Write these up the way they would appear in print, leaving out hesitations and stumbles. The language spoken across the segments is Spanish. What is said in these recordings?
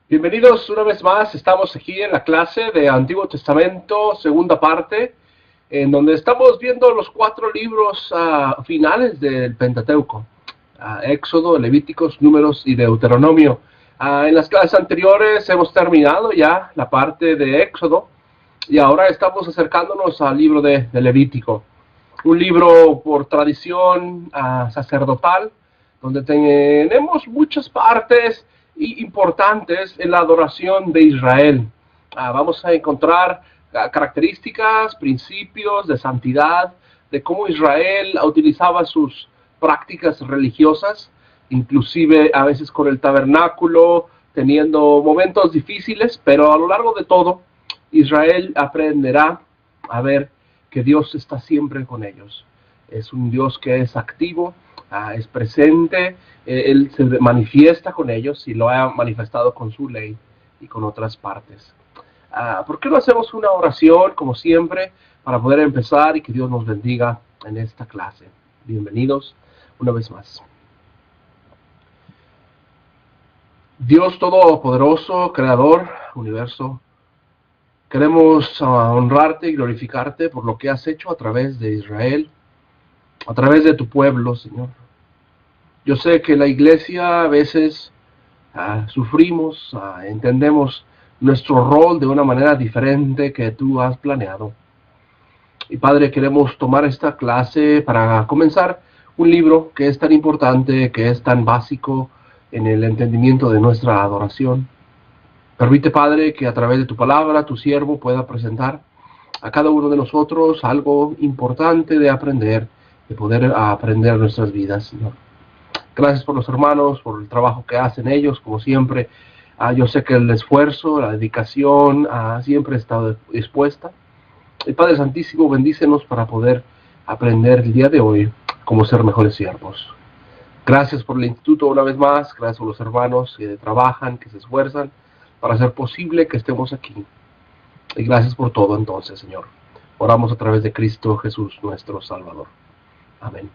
Bienvenidos una vez más, estamos aquí en la clase de Antiguo Testamento, segunda parte, en donde estamos viendo los 4 libros finales del Pentateuco, Éxodo, Levíticos, Números y Deuteronomio. En las clases anteriores hemos terminado ya la parte de Éxodo y ahora estamos acercándonos al libro de Levítico, un libro por tradición sacerdotal, donde tenemos muchas partes importantes en la adoración de Israel. Vamos a encontrar características, principios de santidad, de cómo Israel utilizaba sus prácticas religiosas, inclusive a veces con el tabernáculo, teniendo momentos difíciles, pero a lo largo de todo, Israel aprenderá a ver que Dios está siempre con ellos. Es un Dios que es activo, es presente, Él se manifiesta con ellos y lo ha manifestado con su ley y con otras partes. ¿Por qué no hacemos una oración, como siempre, para poder empezar y que Dios nos bendiga en esta clase? Bienvenidos una vez más. Dios Todopoderoso, Creador, Universo, queremos honrarte y glorificarte por lo que has hecho a través de Israel, a través de tu pueblo, Señor. Yo sé que la iglesia a veces sufrimos, entendemos nuestro rol de una manera diferente que tú has planeado. Y Padre, queremos tomar esta clase para comenzar un libro que es tan importante, que es tan básico en el entendimiento de nuestra adoración. Permite, Padre, que a través de tu palabra, tu siervo pueda presentar a cada uno de nosotros algo importante de aprender, de poder aprender nuestras vidas, Señor. Gracias por los hermanos, por el trabajo que hacen ellos, como siempre. Yo sé que el esfuerzo, la dedicación siempre ha estado dispuesta. Y Padre Santísimo, bendícenos para poder aprender el día de hoy cómo ser mejores siervos. Gracias por el instituto una vez más, gracias por los hermanos que trabajan, que se esfuerzan para hacer posible que estemos aquí. Y gracias por todo entonces, Señor. Oramos a través de Cristo Jesús, nuestro Salvador. Amén.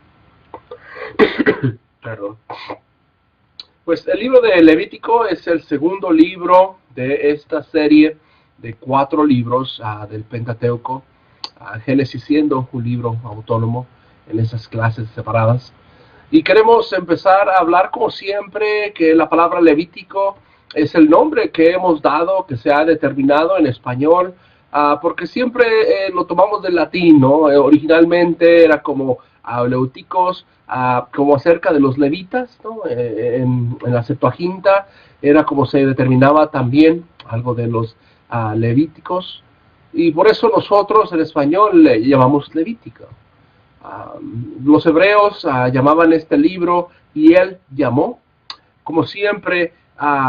Perdón. Pues el libro de Levítico es el segundo libro de esta serie de 4 libros del Pentateuco, Génesis siendo un libro autónomo en esas clases separadas. Y queremos empezar a hablar, como siempre, que la palabra Levítico es el nombre que hemos dado, que se ha determinado en español, porque siempre lo tomamos del latín, ¿no? Originalmente era como Leuticos, como acerca de los levitas, ¿no? En la Septuaginta era como se determinaba también algo de los levíticos, y por eso nosotros en español le llamamos Levítico. Los hebreos llamaban este libro y él llamó, como siempre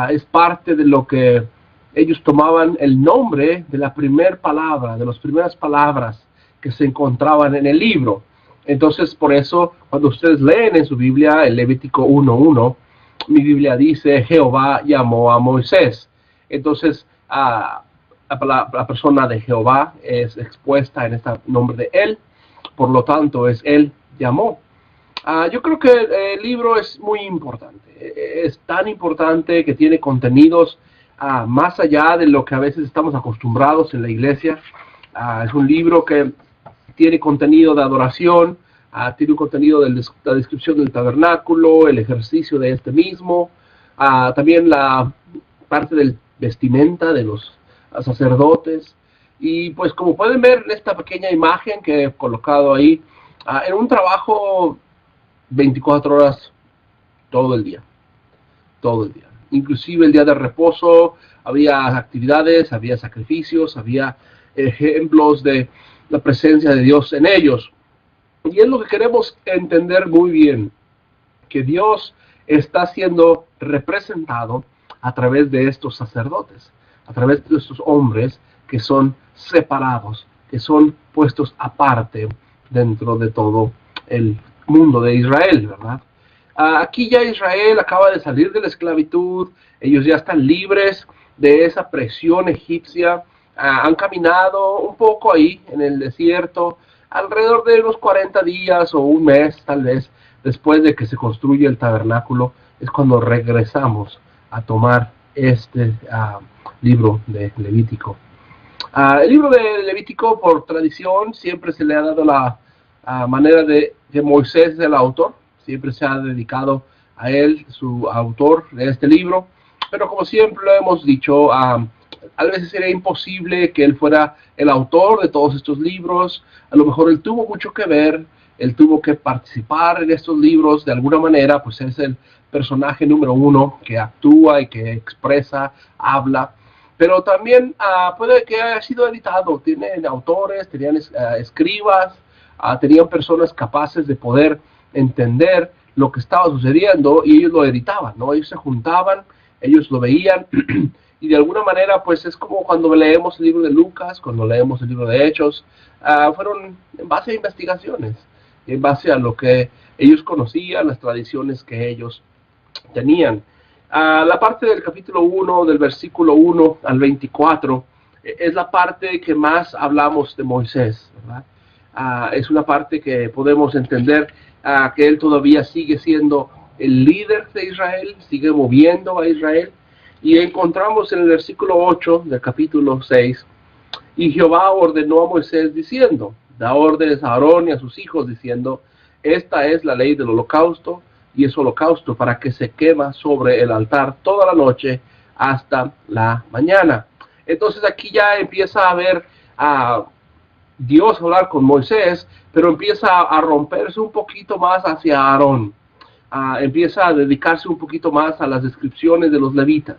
es parte de lo que ellos tomaban el nombre de la primera palabra, de las primeras palabras que se encontraban en el libro. Entonces, por eso, cuando ustedes leen en su Biblia el Levítico 1:1, mi Biblia dice, Jehová llamó a Moisés. Entonces, la persona de Jehová es expuesta en este nombre de él, por lo tanto, es él llamó. Yo creo que el libro es muy importante. Es tan importante que tiene contenidos más allá de lo que a veces estamos acostumbrados en la iglesia. Es un libro que tiene contenido de adoración, tiene un contenido de la descripción del tabernáculo, el ejercicio de este mismo, también la parte del vestimenta de los sacerdotes. Y pues como pueden ver en esta pequeña imagen que he colocado ahí, en un trabajo 24 horas todo el día, todo el día. Inclusive el día de reposo había actividades, había sacrificios, había ejemplos de la presencia de Dios en ellos. Y es lo que queremos entender muy bien, que Dios está siendo representado a través de estos sacerdotes, a través de estos hombres que son separados, que son puestos aparte dentro de todo el mundo de Israel, ¿verdad? Aquí ya Israel acaba de salir de la esclavitud, ellos ya están libres de esa presión egipcia, han caminado un poco ahí en el desierto, alrededor de unos 40 días o un mes tal vez, después de que se construye el tabernáculo, es cuando regresamos a tomar este libro de Levítico. El libro de Levítico, por tradición, siempre se le ha dado la manera de que Moisés es el autor, siempre se ha dedicado a él, su autor de este libro, pero como siempre lo hemos dicho, a veces sería imposible que él fuera el autor de todos estos libros. A lo mejor él tuvo mucho que ver, él tuvo que participar en estos libros de alguna manera, pues es el personaje número uno que actúa y que expresa, habla, pero también puede que haya sido editado. Tienen autores, tenían escribas, tenían personas capaces de poder entender lo que estaba sucediendo y ellos lo editaban, ¿no? Ellos se juntaban, ellos lo veían y de alguna manera pues es como cuando leemos el libro de Lucas, cuando leemos el libro de Hechos, fueron en base a investigaciones, en base a lo que ellos conocían, las tradiciones que ellos tenían. La parte del capítulo 1, del versículo 1 al 24, es la parte que más hablamos de Moisés, ¿verdad? Es una parte que podemos entender que él todavía sigue siendo el líder de Israel, sigue moviendo a Israel, y encontramos en el versículo 8 del capítulo 6, y Jehová ordenó a Moisés diciendo, da órdenes a Aarón y a sus hijos diciendo, esta es la ley del holocausto, y es holocausto para que se quema sobre el altar toda la noche hasta la mañana. Entonces aquí ya empieza a ver a Dios hablar con Moisés, pero empieza a romperse un poquito más hacia Aarón. Empieza a dedicarse un poquito más a las descripciones de los levitas.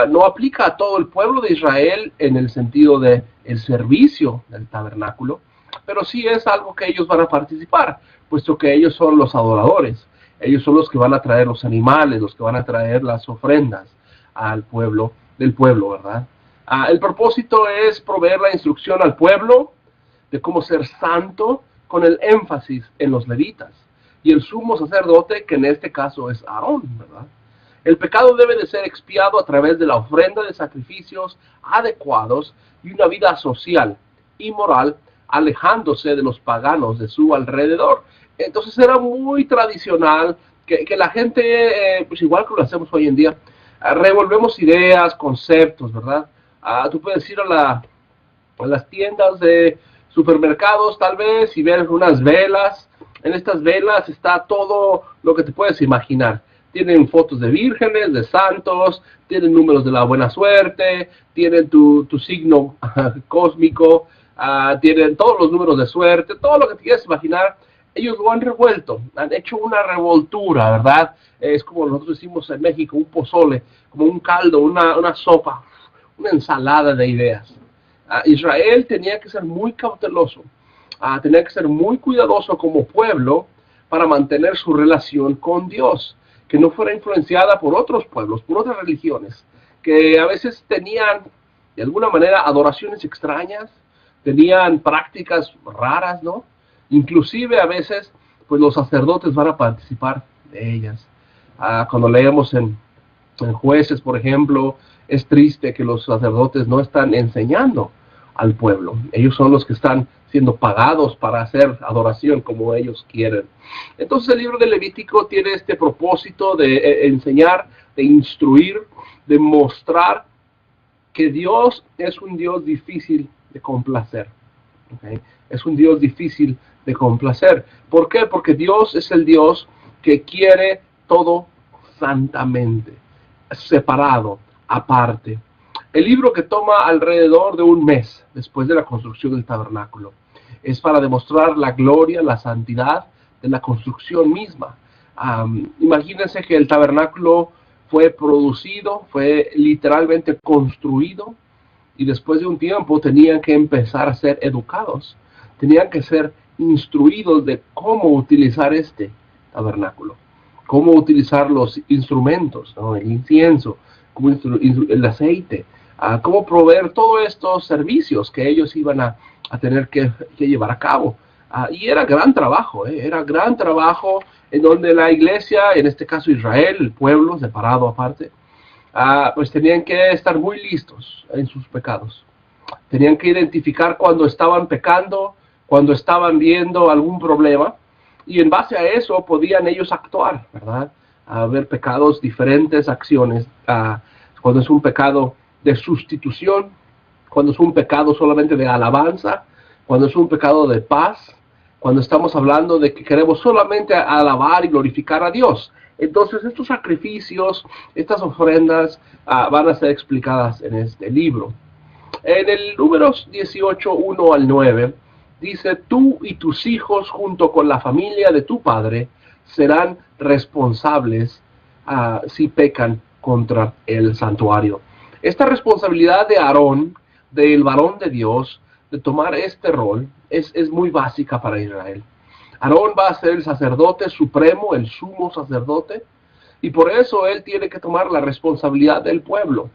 No aplica a todo el pueblo de Israel en el sentido de el servicio del tabernáculo, pero sí es algo que ellos van a participar, puesto que ellos son los adoradores. Ellos son los que van a traer los animales, los que van a traer las ofrendas al pueblo, del pueblo, ¿verdad? El propósito es proveer la instrucción al pueblo de cómo ser santo, con el énfasis en los levitas y el sumo sacerdote, que en este caso es Aarón, ¿verdad? El pecado debe de ser expiado a través de la ofrenda de sacrificios adecuados y una vida social y moral, alejándose de los paganos de su alrededor. Entonces era muy tradicional que la gente, pues igual que lo hacemos hoy en día, revolvemos ideas, conceptos, ¿verdad? Tú puedes ir a las tiendas de supermercados tal vez y ver unas velas. En estas velas está todo lo que te puedes imaginar. Tienen fotos de vírgenes, de santos, tienen números de la buena suerte, tienen tu signo cósmico, tienen todos los números de suerte, todo lo que te quieras imaginar. Ellos lo han revuelto, han hecho una revoltura, ¿verdad? Es como nosotros decimos en México, un pozole, como un caldo, una sopa, una ensalada de ideas. Israel tenía que ser muy cauteloso, tenía que ser muy cuidadoso como pueblo para mantener su relación con Dios, que no fuera influenciada por otros pueblos, por otras religiones, que a veces tenían de alguna manera adoraciones extrañas, tenían prácticas raras, ¿no? Inclusive a veces, pues los sacerdotes van a participar de ellas. Cuando leemos en Jueces, por ejemplo, es triste que los sacerdotes no están enseñando al pueblo. Ellos son los que están siendo pagados para hacer adoración como ellos quieren. Entonces el libro de Levítico tiene este propósito de enseñar, de instruir, de mostrar que Dios es un Dios difícil de complacer. ¿Okay? Es un Dios difícil de complacer. ¿Por qué? Porque Dios es el Dios que quiere todo santamente, separado, aparte. El libro, que toma alrededor de un mes después de la construcción del tabernáculo, es para demostrar la gloria, la santidad de la construcción misma. Imagínense que el tabernáculo fue producido, fue literalmente construido, y después de un tiempo tenían que empezar a ser educados, tenían que ser instruidos de cómo utilizar este tabernáculo, cómo utilizar los instrumentos, ¿no? El incienso, el aceite, cómo proveer todos estos servicios que ellos iban a tener que llevar a cabo. Y era gran trabajo, era gran trabajo en donde la iglesia, en este caso Israel, el pueblo separado aparte, pues tenían que estar muy listos en sus pecados. Tenían que identificar cuando estaban pecando, cuando estaban viendo algún problema, y en base a eso podían ellos actuar, ¿verdad? Ver pecados, diferentes acciones cuando es un pecado de sustitución, cuando es un pecado solamente de alabanza, cuando es un pecado de paz, cuando estamos hablando de que queremos solamente alabar y glorificar a Dios. Entonces estos sacrificios, estas ofrendas van a ser explicadas en este libro. En el Números 18, 1 al 9, dice: tú y tus hijos junto con la familia de tu padre serán responsables si pecan contra el santuario. Esta responsabilidad de Aarón, del varón de Dios, de tomar este rol, es muy básica para Israel. Aarón va a ser el sacerdote supremo, el sumo sacerdote, y por eso él tiene que tomar la responsabilidad del pueblo.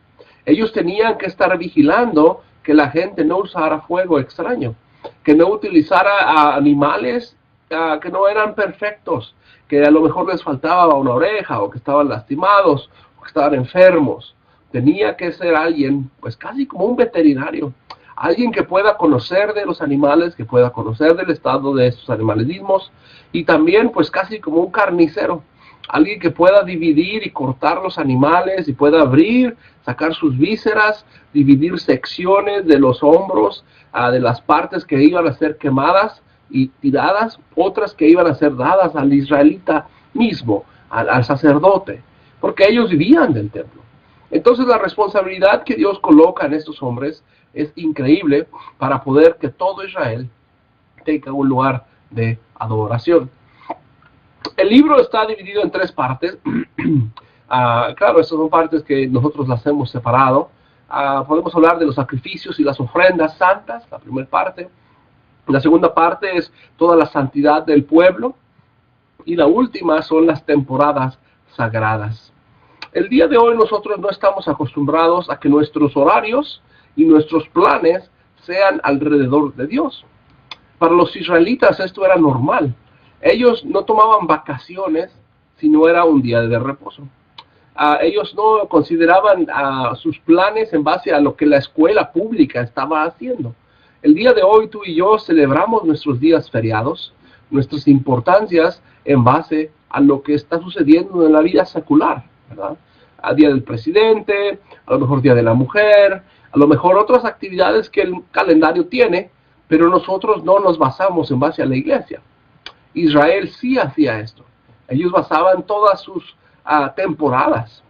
Ellos tenían que estar vigilando que la gente no usara fuego extraño, que no utilizara animales que no eran perfectos, que a lo mejor les faltaba una oreja, o que estaban lastimados, o que estaban enfermos. Tenía que ser alguien, pues casi como un veterinario, alguien que pueda conocer de los animales, que pueda conocer del estado de estos animales mismos, y también pues casi como un carnicero, alguien que pueda dividir y cortar los animales, y pueda abrir, sacar sus vísceras, dividir secciones de los hombros, de las partes que iban a ser quemadas y tiradas, otras que iban a ser dadas al israelita mismo, al sacerdote, porque ellos vivían del templo. Entonces la responsabilidad que Dios coloca en estos hombres es increíble para poder que todo Israel tenga un lugar de adoración. El libro está dividido en 3 partes. Claro, estas son partes que nosotros las hemos separado. Podemos hablar de los sacrificios y las ofrendas santas, la primera parte. La segunda parte es toda la santidad del pueblo. Y la última son las temporadas sagradas. El día de hoy nosotros no estamos acostumbrados a que nuestros horarios y nuestros planes sean alrededor de Dios. Para los israelitas esto era normal. Ellos no tomaban vacaciones si no era un día de reposo. Ellos no consideraban sus planes en base a lo que la escuela pública estaba haciendo. El día de hoy tú y yo celebramos nuestros días feriados, nuestras importancias en base a lo que está sucediendo en la vida secular, ¿verdad? A día del presidente, a lo mejor día de la mujer, a lo mejor otras actividades que el calendario tiene, pero nosotros no nos basamos en base a la iglesia. Israel sí hacía esto. Ellos basaban todas sus temporadas,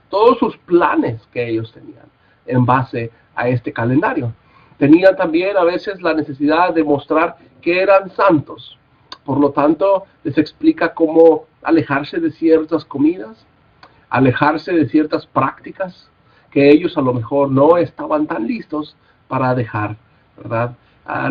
todos sus planes que ellos tenían en base a este calendario. Tenían también a veces la necesidad de mostrar que eran santos. Por lo tanto, les explica cómo alejarse de ciertas comidas, alejarse de ciertas prácticas que ellos a lo mejor no estaban tan listos para dejar, ¿verdad?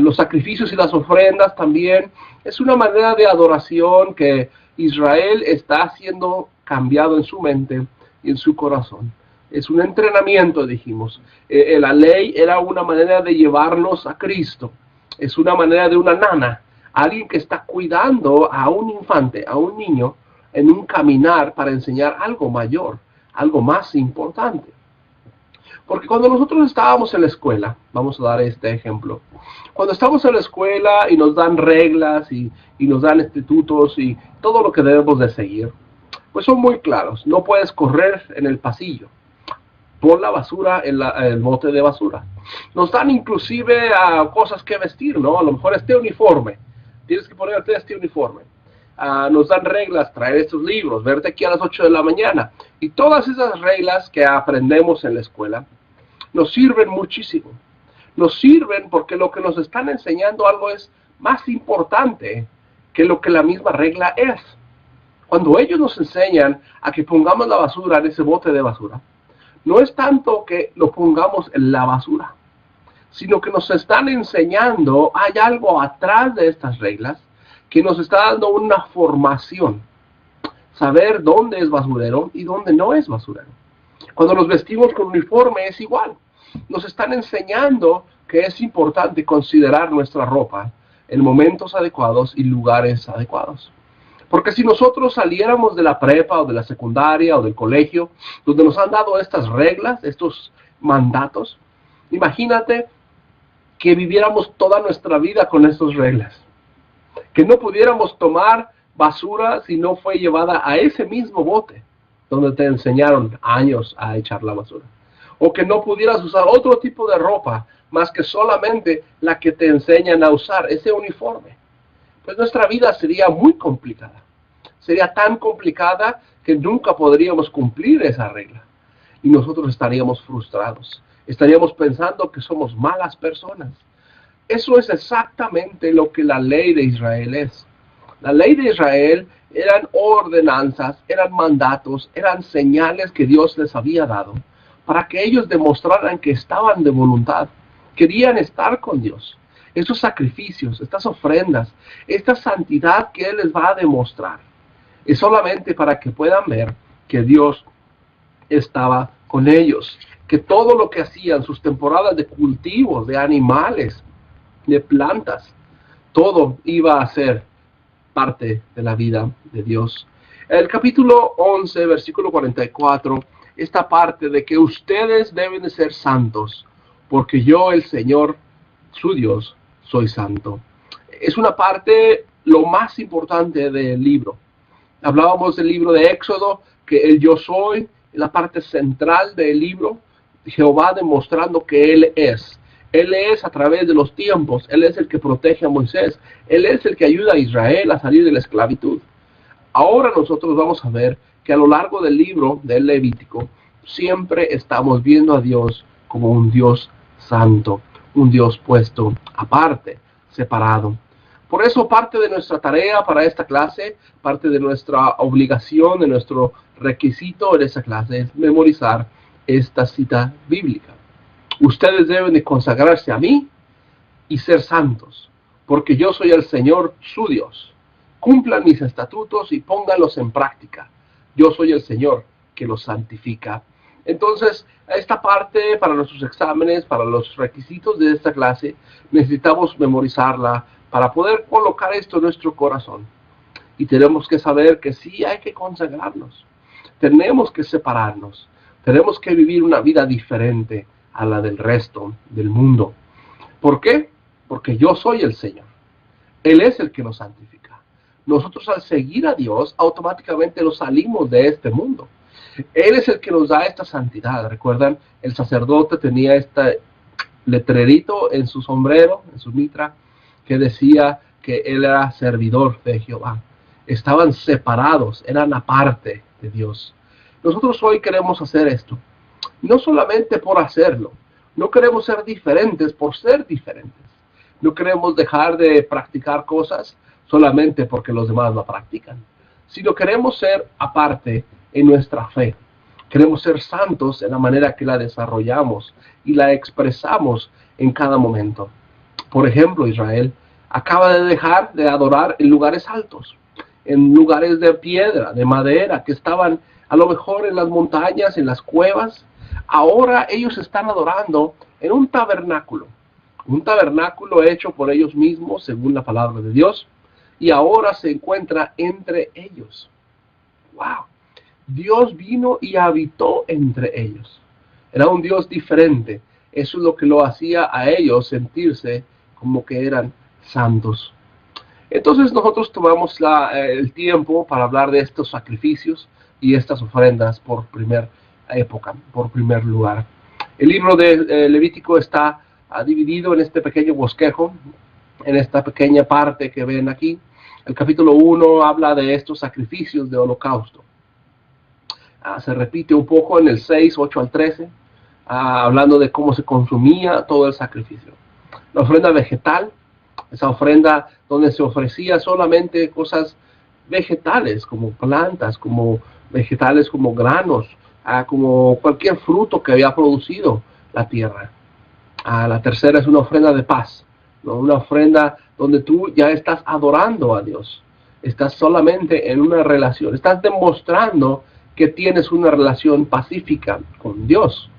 Los sacrificios y las ofrendas también es una manera de adoración que Israel está siendo cambiado en su mente y en su corazón. Es un entrenamiento, dijimos. La ley era una manera de llevarlos a Cristo. Es una manera de una nana, alguien que está cuidando a un infante, a un niño, en un caminar para enseñar algo mayor, algo más importante. Porque cuando nosotros estábamos en la escuela, vamos a dar este ejemplo, cuando estamos en la escuela y nos dan reglas y nos dan estatutos y todo lo que debemos de seguir, pues son muy claros. No puedes correr en el pasillo, pon la basura en el bote de basura. Nos dan inclusive cosas que vestir, ¿no? A lo mejor este uniforme, tienes que ponerte este uniforme. Nos dan reglas, traer estos libros, verte aquí a las 8 de la mañana. Y todas esas reglas que aprendemos en la escuela nos sirven muchísimo. Nos sirven porque lo que nos están enseñando algo es más importante que lo que la misma regla es. Cuando ellos nos enseñan a que pongamos la basura en ese bote de basura, no es tanto que lo pongamos en la basura, sino que nos están enseñando, hay algo atrás de estas reglas que nos está dando una formación. Saber dónde es basurero y dónde no es basurero. Cuando nos vestimos con uniforme es igual. Nos están enseñando que es importante considerar nuestra ropa en momentos adecuados y lugares adecuados. Porque si nosotros saliéramos de la prepa o de la secundaria o del colegio, donde nos han dado estas reglas, estos mandatos, imagínate que viviéramos toda nuestra vida con estas reglas. Que no pudiéramos tomar basura si no fue llevada a ese mismo bote donde te enseñaron años a echar la basura. O que no pudieras usar otro tipo de ropa más que solamente la que te enseñan a usar, ese uniforme. Pues nuestra vida sería muy complicada. Sería tan complicada que nunca podríamos cumplir esa regla. Y nosotros estaríamos frustrados. Estaríamos pensando que somos malas personas. Eso es exactamente lo que la ley de Israel es. La ley de Israel eran ordenanzas, eran mandatos, eran señales que Dios les había dado para que ellos demostraran que estaban de voluntad, querían estar con Dios. Estos sacrificios, estas ofrendas, esta santidad que Él les va a demostrar, es solamente para que puedan ver que Dios estaba con ellos, que todo lo que hacían, sus temporadas de cultivos, de animales, de plantas, todo iba a ser parte de la vida de Dios. El capítulo 11, versículo 44, esta parte de que ustedes deben de ser santos, porque yo, el Señor, su Dios, soy santo. Es una parte lo más importante del libro. Hablábamos del libro de Éxodo, que el yo soy, la parte central del libro, Jehová demostrando que Él es. Él es a través de los tiempos, Él es el que protege a Moisés, Él es el que ayuda a Israel a salir de la esclavitud. Ahora nosotros vamos a ver que a lo largo del libro del Levítico, siempre estamos viendo a Dios como un Dios santo, un Dios puesto aparte, separado. Por eso parte de nuestra tarea para esta clase, parte de nuestra obligación, de nuestro requisito en esta clase es memorizar esta cita bíblica. Ustedes deben de consagrarse a mí y ser santos, porque yo soy el Señor su Dios. Cumplan mis estatutos y pónganlos en práctica. Yo soy el Señor que los santifica. Entonces, esta parte para nuestros exámenes, para los requisitos de esta clase, necesitamos memorizarla para poder colocar esto en nuestro corazón. Y tenemos que saber que sí hay que consagrarnos. Tenemos que separarnos. Tenemos que vivir una vida diferente a la del resto del mundo. ¿Por qué? Porque yo soy el Señor. Él es el que nos santifica. Nosotros al seguir a Dios, automáticamente nos salimos de este mundo. Él es el que nos da esta santidad. ¿Recuerdan? El sacerdote tenía este letrerito en su sombrero, en su mitra, que decía que él era servidor de Jehová. Estaban separados, eran aparte de Dios. Nosotros hoy queremos hacer esto. No solamente por hacerlo. No queremos ser diferentes por ser diferentes. No queremos dejar de practicar cosas solamente porque los demás la practican. Sino queremos ser aparte en nuestra fe. Queremos ser santos en la manera que la desarrollamos y la expresamos en cada momento. Por ejemplo, Israel acaba de dejar de adorar en lugares altos, en lugares de piedra, de madera, que estaban a lo mejor en las montañas, en las cuevas. Ahora ellos están adorando en un tabernáculo hecho por ellos mismos, según la palabra de Dios, y ahora se encuentra entre ellos. ¡Wow! Dios vino y habitó entre ellos. Era un Dios diferente. Eso es lo que lo hacía a ellos sentirse como que eran santos. Entonces nosotros tomamos el tiempo para hablar de estos sacrificios y estas ofrendas por primera época, por primer lugar. El libro de Levítico está dividido en este pequeño bosquejo, en esta pequeña parte que ven aquí. El capítulo 1 habla de estos sacrificios de holocausto. Se repite un poco en el 6, 8 al 13, hablando de cómo se consumía todo el sacrificio. La ofrenda vegetal, esa ofrenda donde se ofrecía solamente cosas vegetales, como plantas, como vegetales como granos, como cualquier fruto que había producido la tierra. La tercera es una ofrenda de paz, ¿no? Una ofrenda donde tú ya estás adorando a Dios. Estás solamente en una relación, estás demostrando que tienes una relación pacífica con Dios.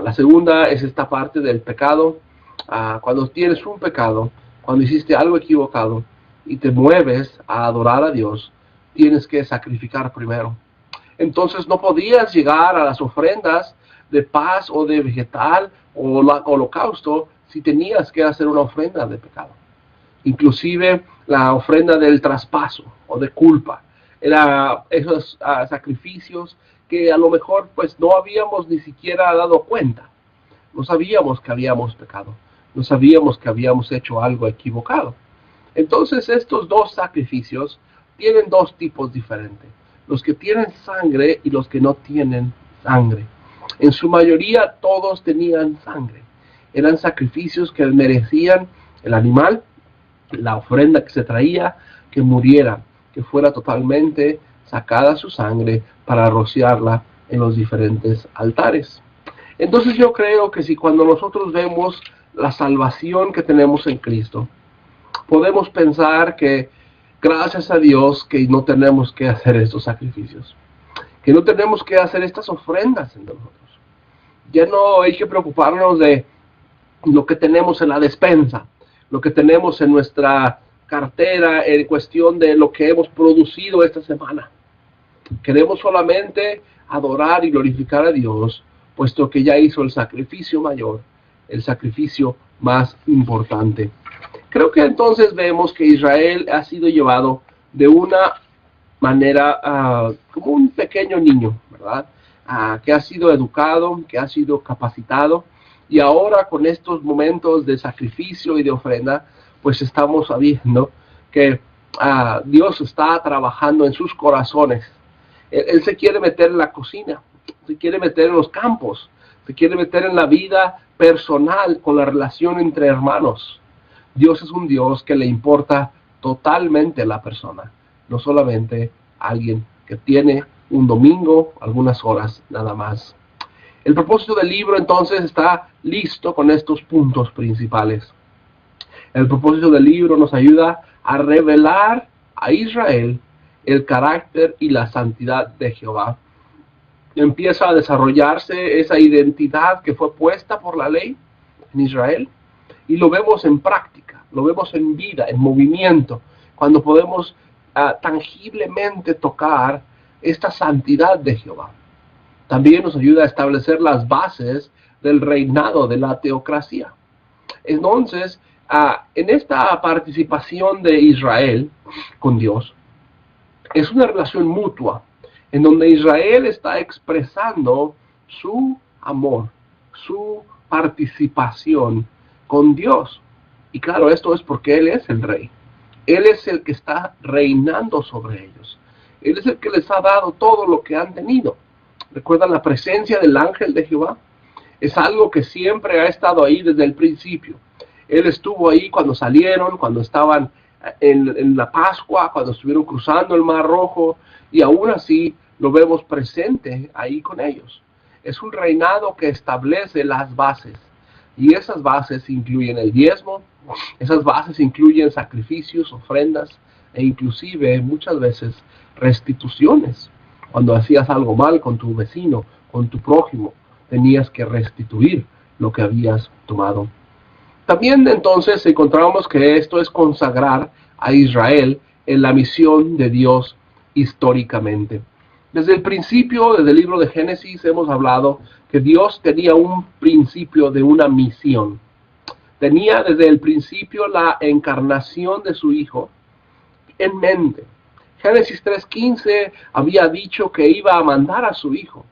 La segunda es esta parte del pecado. Cuando tienes un pecado, cuando hiciste algo equivocado y te mueves a adorar a Dios, tienes que sacrificar primero. Entonces no podías llegar a las ofrendas de paz o de vegetal o holocausto si tenías que hacer una ofrenda de pecado. Inclusive la ofrenda del traspaso o de culpa. Eran esos sacrificios que a lo mejor pues no habíamos ni siquiera dado cuenta. No sabíamos que habíamos pecado, no sabíamos que habíamos hecho algo equivocado. Entonces estos dos sacrificios tienen dos tipos diferentes, los que tienen sangre y los que no tienen sangre. En su mayoría todos tenían sangre, eran sacrificios que merecían el animal, la ofrenda que se traía, que muriera, que fuera totalmente sacada su sangre para rociarla en los diferentes altares. Entonces yo creo que si cuando nosotros vemos la salvación que tenemos en Cristo, podemos pensar que gracias a Dios que no tenemos que hacer estos sacrificios, que no tenemos que hacer estas ofrendas entre nosotros. Ya no hay que preocuparnos de lo que tenemos en la despensa, lo que tenemos en nuestra cartera en cuestión de lo que hemos producido esta semana. Queremos solamente adorar y glorificar a Dios, puesto que ya hizo el sacrificio mayor, el sacrificio más importante. Creo que entonces vemos que Israel ha sido llevado de una manera como un pequeño niño, ¿verdad? Que ha sido educado, que ha sido capacitado, y ahora con estos momentos de sacrificio y de ofrenda, pues estamos sabiendo que Dios está trabajando en sus corazones. Él se quiere meter en la cocina, se quiere meter en los campos, se quiere meter en la vida personal con la relación entre hermanos. Dios es un Dios que le importa totalmente a la persona, no solamente a alguien que tiene un domingo, algunas horas nada más. El propósito del libro entonces está listo con estos puntos principales. El propósito del libro nos ayuda a revelar a Israel el carácter y la santidad de Jehová. Empieza a desarrollarse esa identidad que fue puesta por la ley en Israel, y lo vemos en práctica, lo vemos en vida, en movimiento, cuando podemos tangiblemente tocar esta santidad de Jehová. También nos ayuda a establecer las bases del reinado de la teocracia. Entonces, en esta participación de Israel con Dios, es una relación mutua, en donde Israel está expresando su amor, su participación con Dios. Y claro, esto es porque Él es el rey. Él es el que está reinando sobre ellos. Él es el que les ha dado todo lo que han tenido. ¿Recuerdan la presencia del ángel de Jehová? Es algo que siempre ha estado ahí desde el principio. Él estuvo ahí cuando salieron, cuando estaban en la Pascua, cuando estuvieron cruzando el Mar Rojo, y aún así lo vemos presente ahí con ellos. Es un reinado que establece las bases, y esas bases incluyen el diezmo, esas bases incluyen sacrificios, ofrendas, e inclusive muchas veces restituciones. Cuando hacías algo mal con tu vecino, con tu prójimo, tenías que restituir lo que habías tomado. También entonces encontramos que esto es consagrar a Israel en la misión de Dios históricamente. Desde el principio, desde el libro de Génesis, hemos hablado que Dios tenía un principio de una misión. Tenía desde el principio la encarnación de su Hijo en mente. Génesis 3:15 había dicho que iba a mandar a su Hijo,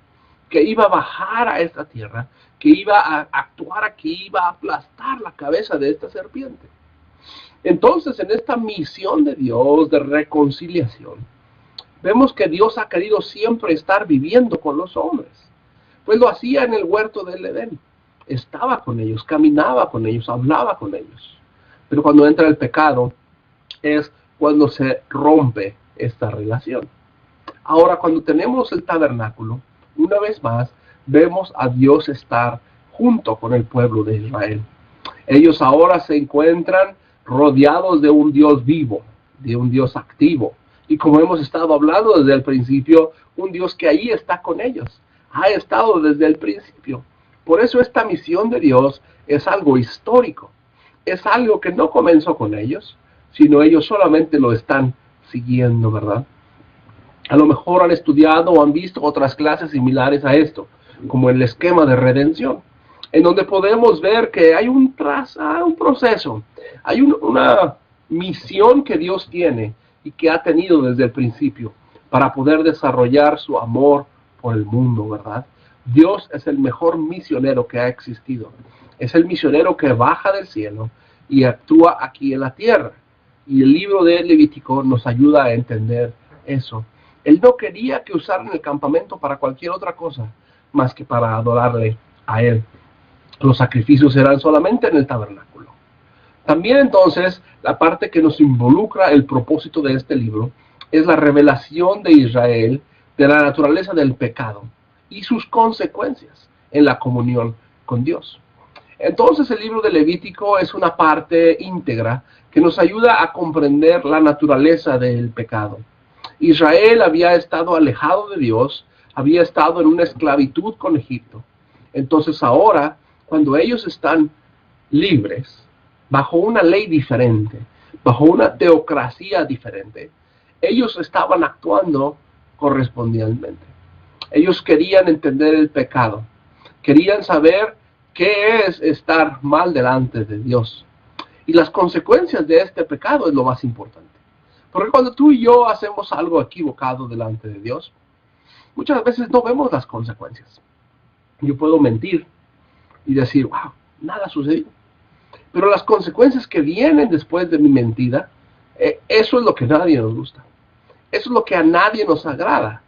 que iba a bajar a esta tierra, que iba a actuar aquí, iba a aplastar la cabeza de esta serpiente. Entonces, en esta misión de Dios de reconciliación, vemos que Dios ha querido siempre estar viviendo con los hombres. Pues lo hacía en el huerto del Edén. Estaba con ellos, caminaba con ellos, hablaba con ellos. Pero cuando entra el pecado, es cuando se rompe esta relación. Ahora, cuando tenemos el tabernáculo, una vez más, vemos a Dios estar junto con el pueblo de Israel. Ellos ahora se encuentran rodeados de un Dios vivo, de un Dios activo. Y como hemos estado hablando desde el principio, un Dios que ahí está con ellos. Ha estado desde el principio. Por eso esta misión de Dios es algo histórico. Es algo que no comenzó con ellos, sino ellos solamente lo están siguiendo, ¿verdad? A lo mejor han estudiado o han visto otras clases similares a esto, como el esquema de redención, en donde podemos ver que hay un proceso, hay una misión que Dios tiene y que ha tenido desde el principio para poder desarrollar su amor por el mundo, ¿verdad? Dios es el mejor misionero que ha existido. Es el misionero que baja del cielo y actúa aquí en la tierra. Y el libro de Levítico nos ayuda a entender eso. Él no quería que usaran el campamento para cualquier otra cosa, más que para adorarle a Él. Los sacrificios eran solamente en el tabernáculo. También entonces, la parte que nos involucra el propósito de este libro es la revelación de Israel de la naturaleza del pecado y sus consecuencias en la comunión con Dios. Entonces el libro de Levítico es una parte íntegra que nos ayuda a comprender la naturaleza del pecado. Israel había estado alejado de Dios, había estado en una esclavitud con Egipto. Entonces ahora, cuando ellos están libres, bajo una ley diferente, bajo una teocracia diferente, ellos estaban actuando correspondientemente. Ellos querían entender el pecado, querían saber qué es estar mal delante de Dios. Y las consecuencias de este pecado es lo más importante. Porque cuando tú y yo hacemos algo equivocado delante de Dios, muchas veces no vemos las consecuencias. Yo puedo mentir y decir, wow, nada sucedió. Pero las consecuencias que vienen después de mi mentira, eso es lo que a nadie nos gusta. Eso es lo que a nadie nos agrada.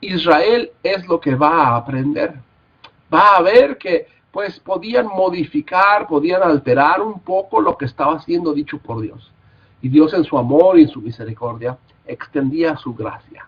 Israel es lo que va a aprender. Va a ver que pues podían modificar, podían alterar un poco lo que estaba siendo dicho por Dios. Y Dios en su amor y en su misericordia extendía su gracia.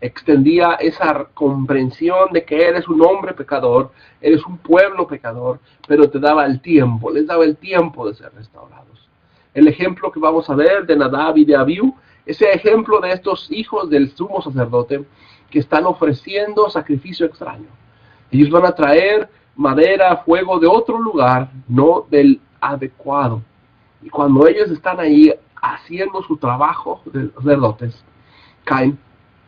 Extendía esa comprensión de que eres un hombre pecador, eres un pueblo pecador, pero te daba el tiempo, les daba el tiempo de ser restaurados. El ejemplo que vamos a ver de Nadab y de Abiú, ese ejemplo de estos hijos del sumo sacerdote que están ofreciendo sacrificio extraño. Ellos van a traer madera, fuego de otro lugar, no del adecuado. Y cuando ellos están ahí haciendo su trabajo de sacerdotes, caen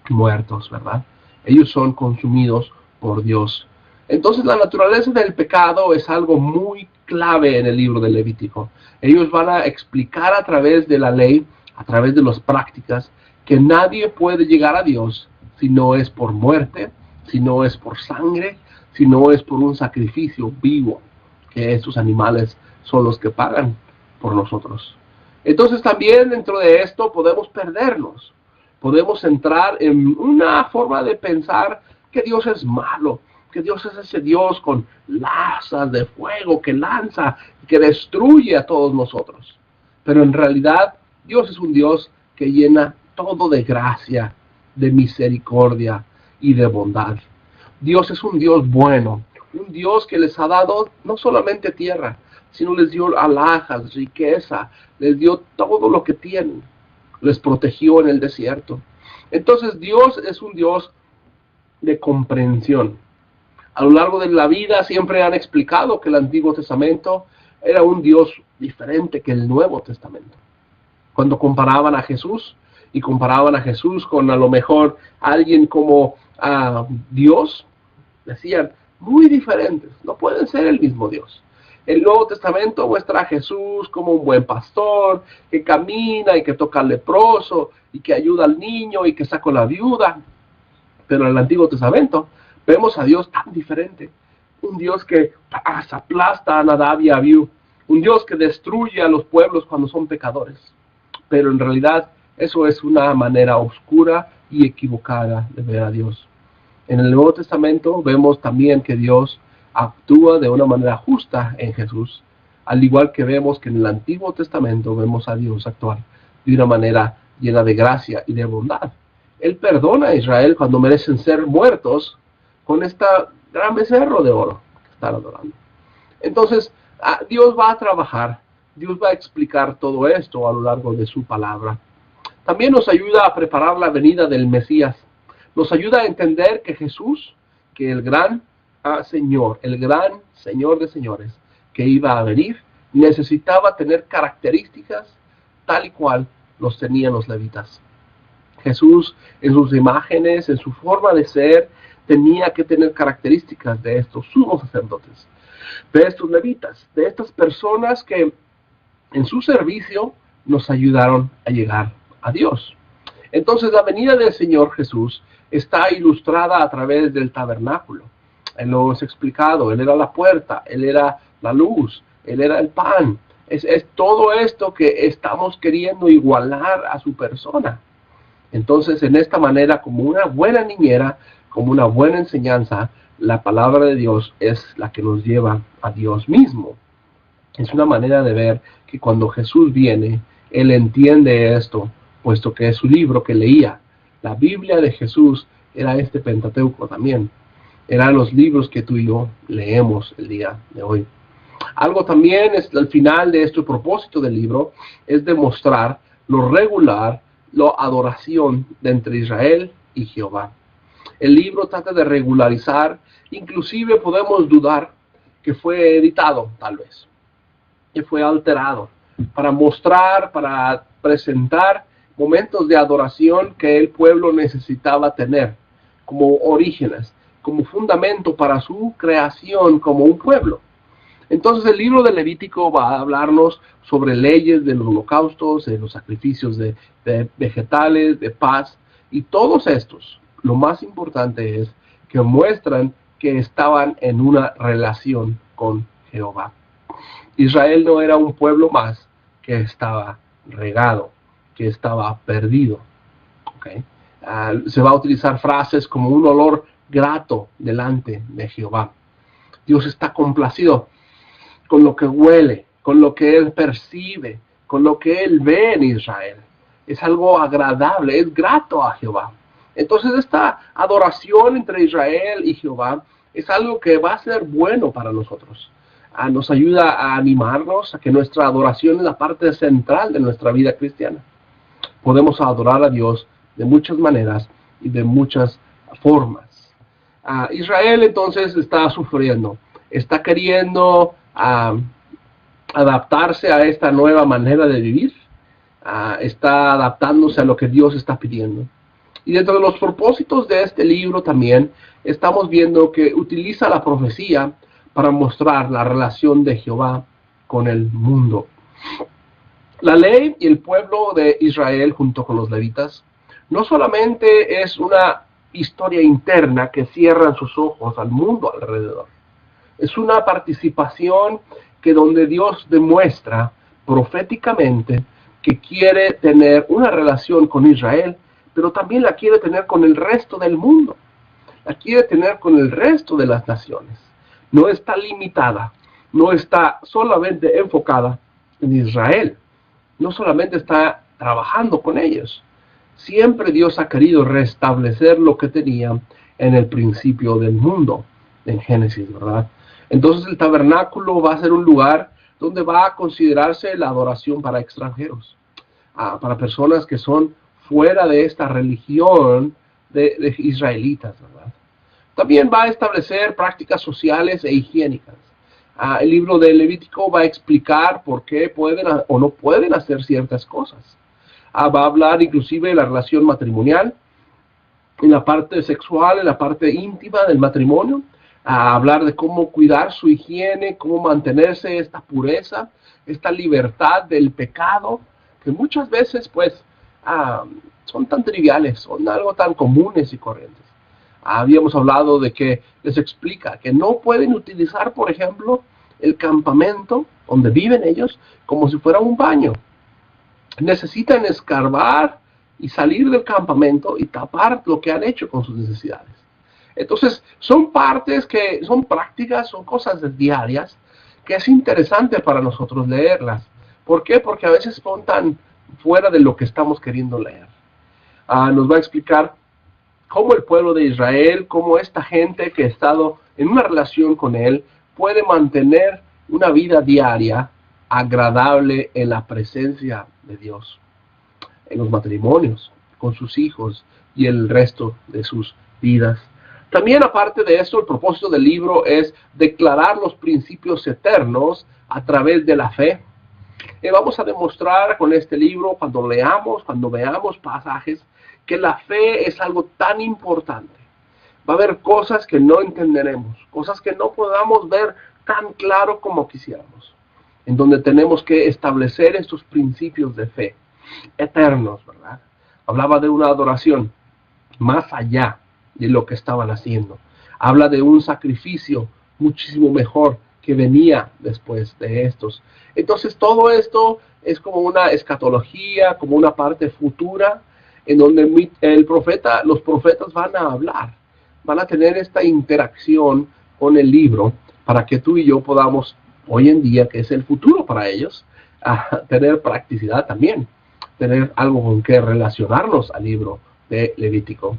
muertos, ¿verdad? Ellos son consumidos por Dios. Entonces la naturaleza del pecado es algo muy clave en el libro de Levítico. Ellos van a explicar a través de la ley, a través de las prácticas, que nadie puede llegar a Dios si no es por muerte, si no es por sangre, si no es por un sacrificio vivo, que estos animales son los que pagan por nosotros. Entonces también dentro de esto podemos perdernos. Podemos entrar en una forma de pensar que Dios es malo, que Dios es ese Dios con lanzas de fuego que lanza y que destruye a todos nosotros. Pero en realidad Dios es un Dios que llena todo de gracia, de misericordia y de bondad. Dios es un Dios bueno, un Dios que les ha dado no solamente tierra, sino les dio alhajas, riqueza, les dio todo lo que tienen. Les protegió en el desierto. Entonces Dios es un Dios de comprensión. A lo largo de la vida siempre han explicado que el Antiguo Testamento era un Dios diferente que el Nuevo Testamento. Cuando comparaban a Jesús y comparaban a Jesús con a lo mejor alguien como Dios, decían muy diferentes, no pueden ser el mismo Dios. El Nuevo Testamento muestra a Jesús como un buen pastor, que camina y que toca al leproso, y que ayuda al niño y que saca a la viuda. Pero en el Antiguo Testamento vemos a Dios tan diferente. Un Dios que aplasta a Nadab y a Abiú. Un Dios que destruye a los pueblos cuando son pecadores. Pero en realidad eso es una manera oscura y equivocada de ver a Dios. En el Nuevo Testamento vemos también que Dios actúa de una manera justa en Jesús, al igual que vemos que en el Antiguo Testamento vemos a Dios actuar de una manera llena de gracia y de bondad. Él perdona a Israel cuando merecen ser muertos con este gran becerro de oro que están adorando. Entonces, Dios va a trabajar, Dios va a explicar todo esto a lo largo de su palabra. También nos ayuda a preparar la venida del Mesías. Nos ayuda a entender que Jesús, que el gran Señor, el gran Señor de señores que iba a venir, necesitaba tener características tal y cual los tenían los levitas. Jesús, en sus imágenes, en su forma de ser, tenía que tener características de estos sumos sacerdotes, de estos levitas, de estas personas que en su servicio nos ayudaron a llegar a Dios. Entonces la venida del Señor Jesús está ilustrada a través del tabernáculo. Él lo hemos explicado, Él era la puerta, Él era la luz, Él era el pan. Es todo esto que estamos queriendo igualar a su persona. Entonces, en esta manera, como una buena niñera, como una buena enseñanza, la palabra de Dios es la que nos lleva a Dios mismo. Es una manera de ver que cuando Jesús viene, Él entiende esto, puesto que es su libro que leía. La Biblia de Jesús era este Pentateuco también. Eran los libros que tú y yo leemos el día de hoy. Algo también es al final de este propósito del libro, es demostrar lo regular, la adoración de entre Israel y Jehová. El libro trata de regularizar, inclusive podemos dudar que fue editado tal vez, que fue alterado, para mostrar, para presentar momentos de adoración que el pueblo necesitaba tener como orígenes, como fundamento para su creación como un pueblo. Entonces el libro de Levítico va a hablarnos sobre leyes de los holocaustos, de los sacrificios de vegetales, de paz, y todos estos, lo más importante es que muestran que estaban en una relación con Jehová. Israel no era un pueblo más que estaba regado, que estaba perdido. ¿Okay? Se va a utilizar frases como un olor grato delante de Jehová. Dios está complacido con lo que huele, con lo que Él percibe, con lo que Él ve en Israel. Es algo agradable, es grato a Jehová. Entonces esta adoración entre Israel y Jehová es algo que va a ser bueno para nosotros. Nos ayuda a animarnos a que nuestra adoración es la parte central de nuestra vida cristiana. Podemos adorar a Dios de muchas maneras y de muchas formas. Israel entonces está sufriendo, está queriendo adaptarse a esta nueva manera de vivir, está adaptándose a lo que Dios está pidiendo. Y dentro de los propósitos de este libro también estamos viendo que utiliza la profecía para mostrar la relación de Jehová con el mundo. La ley y el pueblo de Israel junto con los levitas no solamente es una historia interna que cierran sus ojos al mundo alrededor. Es una participación que donde Dios demuestra proféticamente que quiere tener una relación con Israel, pero también la quiere tener con el resto del mundo. La quiere tener con el resto de las naciones. No está limitada, no está solamente enfocada en Israel. No solamente está trabajando con ellos. Siempre Dios ha querido restablecer lo que tenía en el principio del mundo, en Génesis, ¿verdad? Entonces el tabernáculo va a ser un lugar donde va a considerarse la adoración para extranjeros, para personas que son fuera de esta religión de israelitas, ¿verdad? También va a establecer prácticas sociales e higiénicas. El libro de Levítico va a explicar por qué pueden o no pueden hacer ciertas cosas. Va a hablar inclusive de la relación matrimonial, en la parte sexual, en la parte íntima del matrimonio, a hablar de cómo cuidar su higiene, cómo mantenerse esta pureza, esta libertad del pecado, que muchas veces pues son tan triviales, son algo tan comunes y corrientes. Habíamos hablado de que les explica que no pueden utilizar, por ejemplo, el campamento donde viven ellos como si fuera un baño. Necesitan escarbar y salir del campamento y tapar lo que han hecho con sus necesidades. Entonces, son partes que son prácticas, son cosas diarias, que es interesante para nosotros leerlas. ¿Por qué? Porque a veces son tan fuera de lo que estamos queriendo leer. Nos va a explicar cómo el pueblo de Israel, cómo esta gente que ha estado en una relación con Él, puede mantener una vida diaria agradable en la presencia de Dios, en los matrimonios, con sus hijos y el resto de sus vidas. También, aparte de esto, el propósito del libro es declarar los principios eternos a través de la fe. Vamos a demostrar con este libro, cuando leamos, cuando veamos pasajes, que la fe es algo tan importante. Va a haber cosas que no entenderemos, cosas que no podamos ver tan claro como quisiéramos, en donde tenemos que establecer estos principios de fe eternos, ¿verdad? Hablaba de una adoración más allá de lo que estaban haciendo. Habla de un sacrificio muchísimo mejor que venía después de estos. Entonces todo esto es como una escatología, como una parte futura, en donde los profetas van a hablar, van a tener esta interacción con el libro, para que tú y yo podamos, hoy en día, que es el futuro para ellos, tener practicidad también, tener algo con que relacionarnos al libro de Levítico.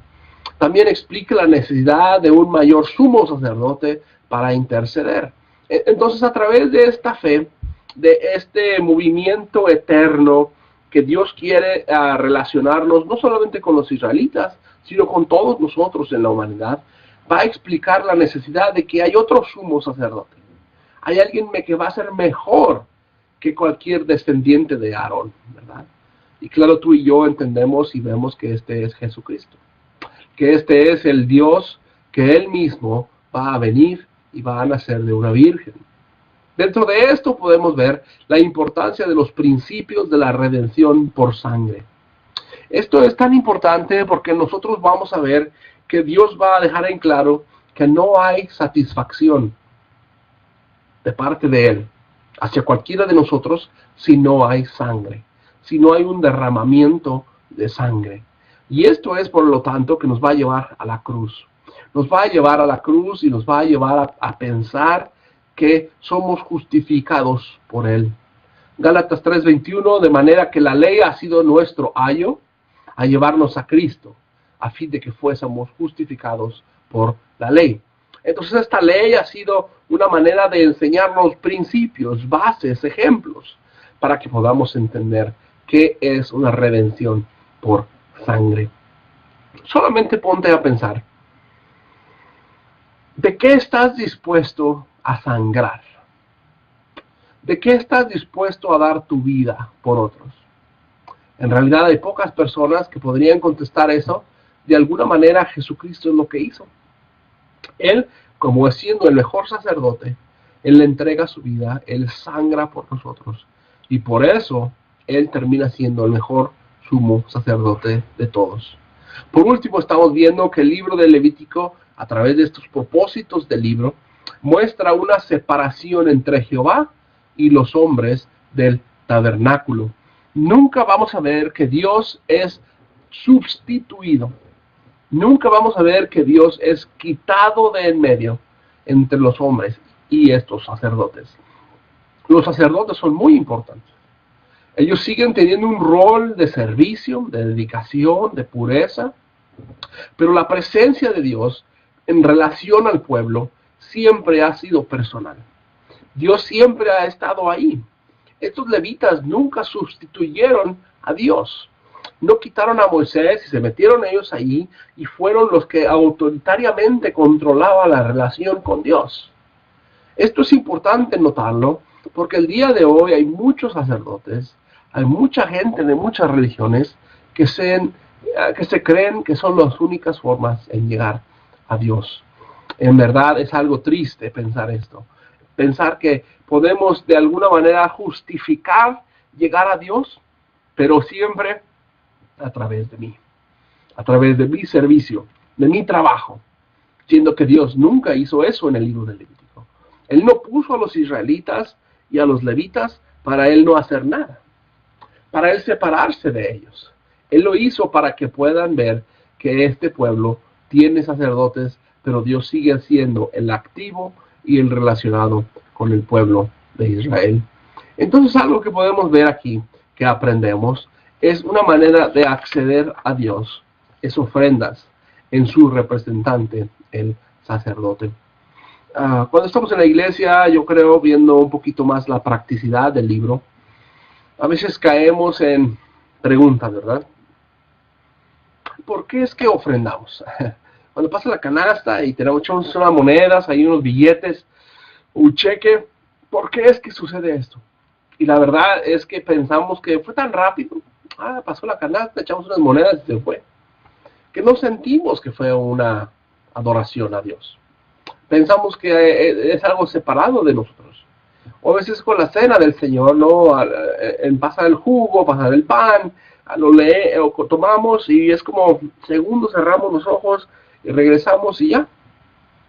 También explica la necesidad de un mayor sumo sacerdote para interceder. Entonces, a través de esta fe, de este movimiento eterno que Dios quiere relacionarnos, no solamente con los israelitas, sino con todos nosotros en la humanidad, va a explicar la necesidad de que hay otro sumo sacerdote. Hay alguien que va a ser mejor que cualquier descendiente de Aarón, ¿verdad? Y claro, tú y yo entendemos y vemos que este es Jesucristo, que este es el Dios que Él mismo va a venir y va a nacer de una virgen. Dentro de esto podemos ver la importancia de los principios de la redención por sangre. Esto es tan importante porque nosotros vamos a ver que Dios va a dejar en claro que no hay satisfacción de parte de Él hacia cualquiera de nosotros si no hay sangre, si no hay un derramamiento de sangre. Y esto es, por lo tanto, que nos va a llevar a la cruz. Nos va a llevar a la cruz y nos va a llevar a pensar que somos justificados por Él. Gálatas 3:21, de manera que la ley ha sido nuestro ayo a llevarnos a Cristo, a fin de que fuésemos justificados por la ley. Entonces esta ley ha sido una manera de enseñarnos principios, bases, ejemplos, para que podamos entender qué es una redención por sangre. Solamente ponte a pensar, ¿de qué estás dispuesto a sangrar? ¿De qué estás dispuesto a dar tu vida por otros? En realidad hay pocas personas que podrían contestar eso. De alguna manera Jesucristo es lo que hizo. Él, como siendo el mejor sacerdote, Él le entrega su vida, Él sangra por nosotros. Y por eso Él termina siendo el mejor sumo sacerdote de todos. Por último, estamos viendo que el libro de Levítico, a través de estos propósitos del libro, muestra una separación entre Jehová y los hombres del tabernáculo. Nunca vamos a ver que Dios es sustituido. Nunca vamos a ver que Dios es quitado de en medio entre los hombres y estos sacerdotes. Los sacerdotes son muy importantes. Ellos siguen teniendo un rol de servicio, de dedicación, de pureza, pero la presencia de Dios en relación al pueblo siempre ha sido personal. Dios siempre ha estado ahí. Estos levitas nunca sustituyeron a Dios. No quitaron a Moisés y se metieron ellos ahí y fueron los que autoritariamente controlaban la relación con Dios. Esto es importante notarlo porque el día de hoy hay muchos sacerdotes, hay mucha gente de muchas religiones que se creen que son las únicas formas en llegar a Dios. En verdad es algo triste pensar esto. Pensar que podemos de alguna manera justificar llegar a Dios, pero siempre a través de mí, a través de mi servicio, de mi trabajo, siendo que Dios nunca hizo eso en el libro del Levítico. Él no puso a los israelitas y a los levitas para Él no hacer nada, para Él separarse de ellos. Él lo hizo para que puedan ver que este pueblo tiene sacerdotes, pero Dios sigue siendo el activo y el relacionado con el pueblo de Israel. Entonces algo que podemos ver aquí, que aprendemos, es una manera de acceder a Dios, es ofrendas en su representante, el sacerdote. Cuando estamos en la iglesia, yo creo, viendo un poquito más la practicidad del libro, a veces caemos en preguntas, ¿verdad? ¿Por qué es que ofrendamos? Cuando pasa la canasta y tenemos unas monedas, hay unos billetes, un cheque, ¿por qué es que sucede esto? Y la verdad es que pensamos que fue tan rápido, pasó la canasta, echamos unas monedas y se fue, que no sentimos que fue una adoración a Dios. Pensamos que es algo separado de nosotros. O a veces con la cena del Señor, ¿no? En pasar el jugo, pasar el pan, lo o tomamos y es como segundos, cerramos los ojos y regresamos y ya.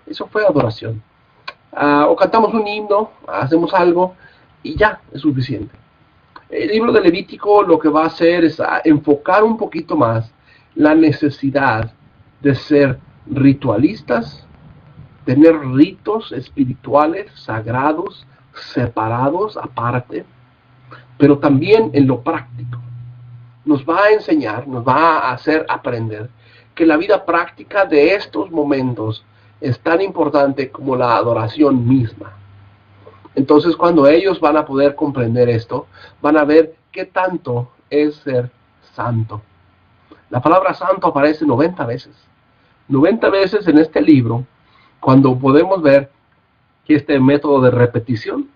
Eso fue adoración. O cantamos un himno, hacemos algo y ya, es suficiente. El libro de Levítico lo que va a hacer es enfocar un poquito más la necesidad de ser ritualistas, tener ritos espirituales, sagrados, separados, aparte, pero también en lo práctico. Nos va a enseñar, nos va a hacer aprender que la vida práctica de estos momentos es tan importante como la adoración misma. Entonces, cuando ellos van a poder comprender esto, van a ver qué tanto es ser santo. La palabra santo aparece 90 veces. 90 veces en este libro, cuando podemos ver que este método de repetición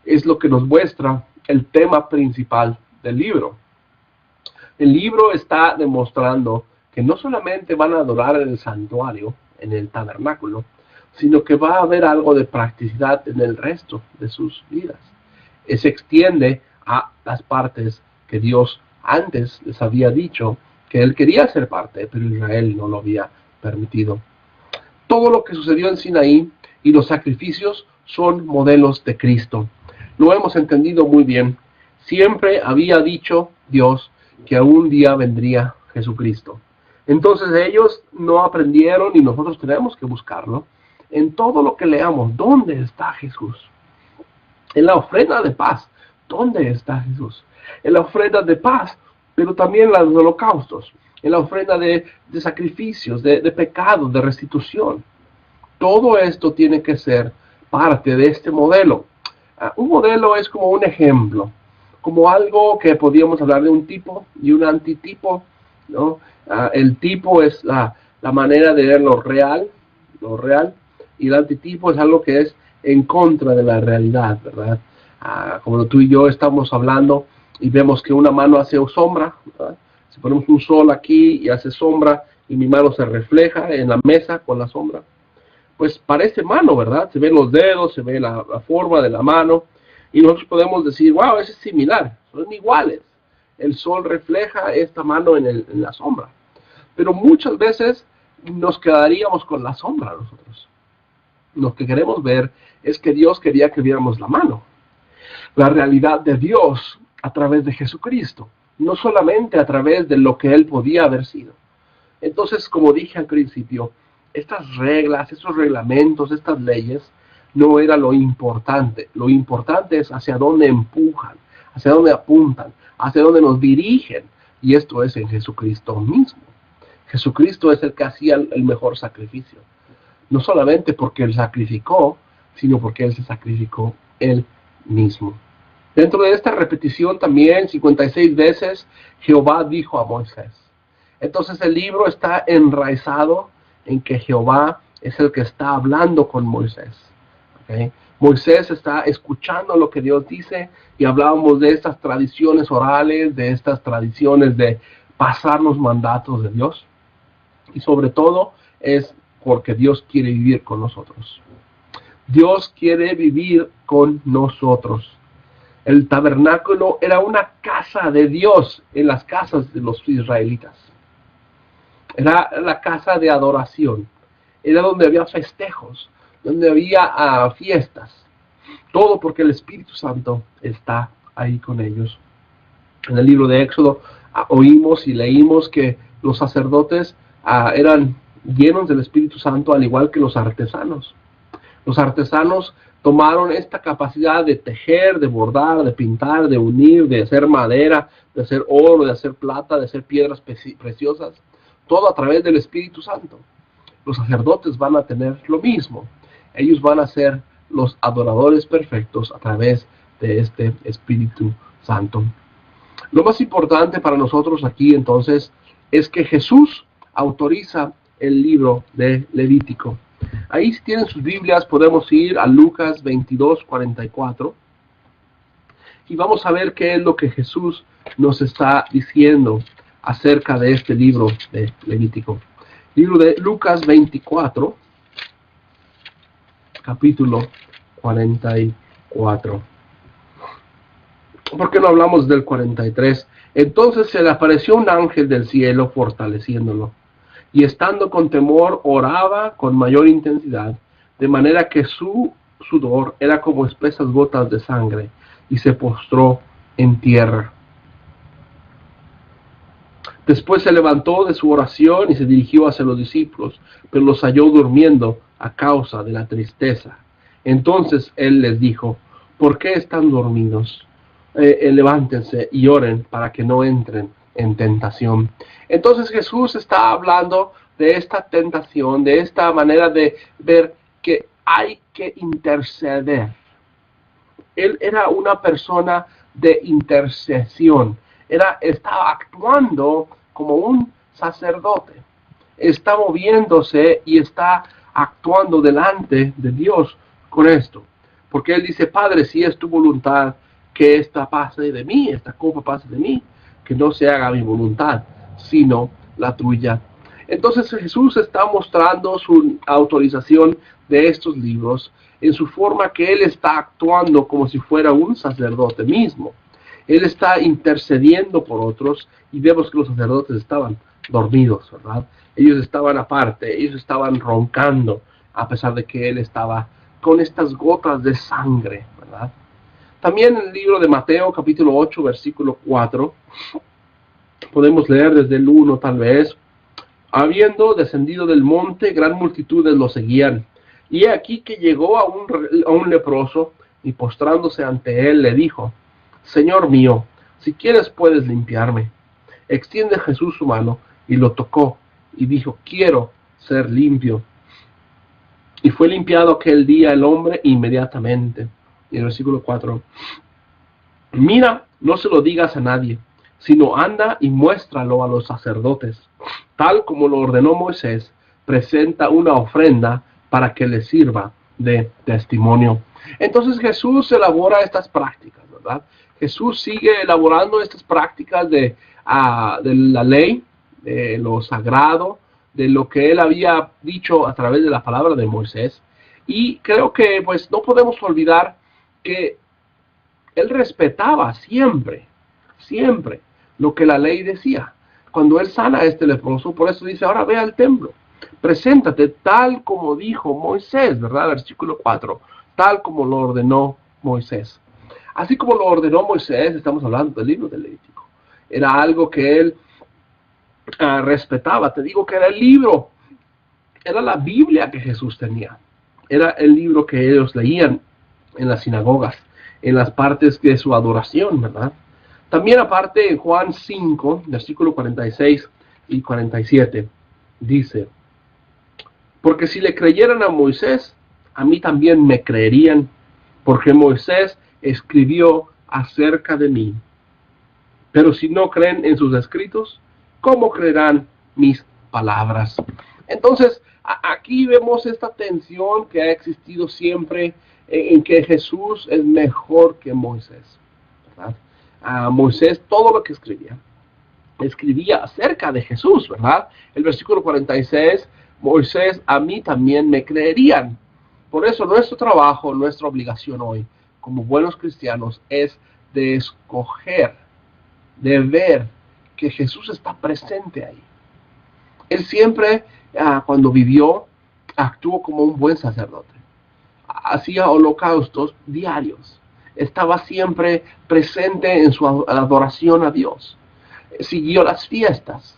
es lo que nos muestra el tema principal del libro. El libro está demostrando que no solamente van a adorar en el santuario, en el tabernáculo, sino que va a haber algo de practicidad en el resto de sus vidas. Se extiende a las partes que Dios antes les había dicho que Él quería ser parte, pero Israel no lo había permitido. Todo lo que sucedió en Sinaí y los sacrificios son modelos de Cristo. Lo hemos entendido muy bien. Siempre había dicho Dios que un día vendría Jesucristo. Entonces ellos no aprendieron y nosotros tenemos que buscarlo. En todo lo que leamos, ¿dónde está Jesús? En la ofrenda de paz, ¿dónde está Jesús? En la ofrenda de paz, pero también en los holocaustos, en la ofrenda de sacrificios, de pecados, de restitución. Todo esto tiene que ser parte de este modelo. Un modelo es como un ejemplo, como algo que podríamos hablar de un tipo y un antitipo, ¿no? El tipo es la manera de ver lo real, y el antitipo es algo que es en contra de la realidad, ¿verdad? Como tú y yo estamos hablando y vemos que una mano hace sombra, ¿verdad? Si ponemos un sol aquí y hace sombra y mi mano se refleja en la mesa con la sombra, pues parece mano, ¿verdad? Se ven los dedos, se ve la forma de la mano y nosotros podemos decir, wow, eso es similar, son iguales. El sol refleja esta mano en la sombra. Pero muchas veces nos quedaríamos con la sombra nosotros. Lo que queremos ver es que Dios quería que viéramos la mano. La realidad de Dios a través de Jesucristo, no solamente a través de lo que Él podía haber sido. Entonces, como dije al principio, estas reglas, estos reglamentos, estas leyes, no era lo importante. Lo importante es hacia dónde empujan, hacia dónde apuntan, hacia dónde nos dirigen. Y esto es en Jesucristo mismo. Jesucristo es el que hacía el mejor sacrificio. No solamente porque Él sacrificó, sino porque Él se sacrificó Él mismo. Dentro de esta repetición también, 56 veces, Jehová dijo a Moisés. Entonces el libro está enraizado en que Jehová es el que está hablando con Moisés. ¿Okay? Moisés está escuchando lo que Dios dice y hablábamos de estas tradiciones orales, de estas tradiciones de pasar los mandatos de Dios. Y sobre todo es porque Dios quiere vivir con nosotros. Dios quiere vivir con nosotros. El tabernáculo era una casa de Dios en las casas de los israelitas. Era la casa de adoración. Era donde había festejos, donde había fiestas. Todo porque el Espíritu Santo está ahí con ellos. En el libro de Éxodo oímos y leímos que los sacerdotes eran llenos del Espíritu Santo, al igual que los artesanos. Los artesanos tomaron esta capacidad de tejer, de bordar, de pintar, de unir, de hacer madera, de hacer oro, de hacer plata, de hacer piedras preciosas, todo a través del Espíritu Santo. Los sacerdotes van a tener lo mismo. Ellos van a ser los adoradores perfectos a través de este Espíritu Santo. Lo más importante para nosotros aquí entonces es que Jesús autoriza el libro de Levítico. Ahí, si tienen sus Biblias, podemos ir a Lucas 22:44 y vamos a ver qué es lo que Jesús nos está diciendo acerca de este libro de Levítico. Libro de Lucas 24, capítulo 44. ¿Por qué no hablamos del 43? Entonces se le apareció un ángel del cielo fortaleciéndolo, y estando con temor oraba con mayor intensidad, de manera que su sudor era como espesas gotas de sangre, y se postró en tierra. Después se levantó de su oración y se dirigió hacia los discípulos, pero los halló durmiendo a causa de la tristeza. Entonces él les dijo: ¿por qué están dormidos? Levántense y oren para que no entren en tentación. Entonces Jesús está hablando de esta tentación, de esta manera de ver que hay que interceder. Él era una persona de intercesión. Estaba actuando como un sacerdote. Está moviéndose y está actuando delante de Dios con esto. Porque él dice: Padre, si es tu voluntad que esta pase de mí, esta copa pase de mí, que no se haga mi voluntad, sino la tuya. Entonces Jesús está mostrando su autorización de estos libros en su forma que él está actuando como si fuera un sacerdote mismo. Él está intercediendo por otros y vemos que los sacerdotes estaban dormidos, ¿verdad? Ellos estaban aparte, ellos estaban roncando, a pesar de que él estaba con estas gotas de sangre, ¿verdad? También en el libro de Mateo, capítulo 8, versículo 4, podemos leer desde el 1 tal vez: habiendo descendido del monte, gran multitudes lo seguían. Y he aquí que llegó a un leproso, y postrándose ante él le dijo: Señor mío, si quieres puedes limpiarme. Extiende Jesús su mano y lo tocó, y dijo: quiero ser limpio. Y fue limpiado aquel día el hombre inmediatamente. Y el versículo 4: mira, no se lo digas a nadie, sino anda y muéstralo a los sacerdotes. Tal como lo ordenó Moisés, presenta una ofrenda para que le sirva de testimonio. Entonces Jesús elabora estas prácticas, ¿verdad? Jesús sigue elaborando estas prácticas de la ley, de lo sagrado, de lo que él había dicho a través de la palabra de Moisés. Y creo que pues no podemos olvidar que él respetaba siempre lo que la ley decía. Cuando él sana a este leproso, por eso dice: ahora ve al templo, preséntate tal como dijo Moisés, ¿verdad? Versículo 4, tal como lo ordenó Moisés. Así como lo ordenó Moisés, estamos hablando del libro del Levítico. Era algo que él respetaba. Te digo que era el libro, era la Biblia que Jesús tenía. Era el libro que ellos leían en las sinagogas, en las partes de su adoración, ¿verdad? También aparte en Juan 5, versículo 46 y 47, dice: porque si le creyeran a Moisés, a mí también me creerían, porque Moisés escribió acerca de mí. Pero si no creen en sus escritos, ¿cómo creerán mis palabras? Entonces, aquí vemos esta tensión que ha existido siempre en que Jesús es mejor que Moisés, ¿verdad? Moisés, todo lo que escribía acerca de Jesús, ¿verdad? El versículo 46, Moisés, a mí también me creerían. Por eso nuestro trabajo, nuestra obligación hoy, como buenos cristianos, es de escoger, de ver que Jesús está presente ahí. Él siempre, cuando vivió, actuó como un buen sacerdote. Hacía holocaustos diarios. Estaba siempre presente en su adoración a Dios. Siguió las fiestas.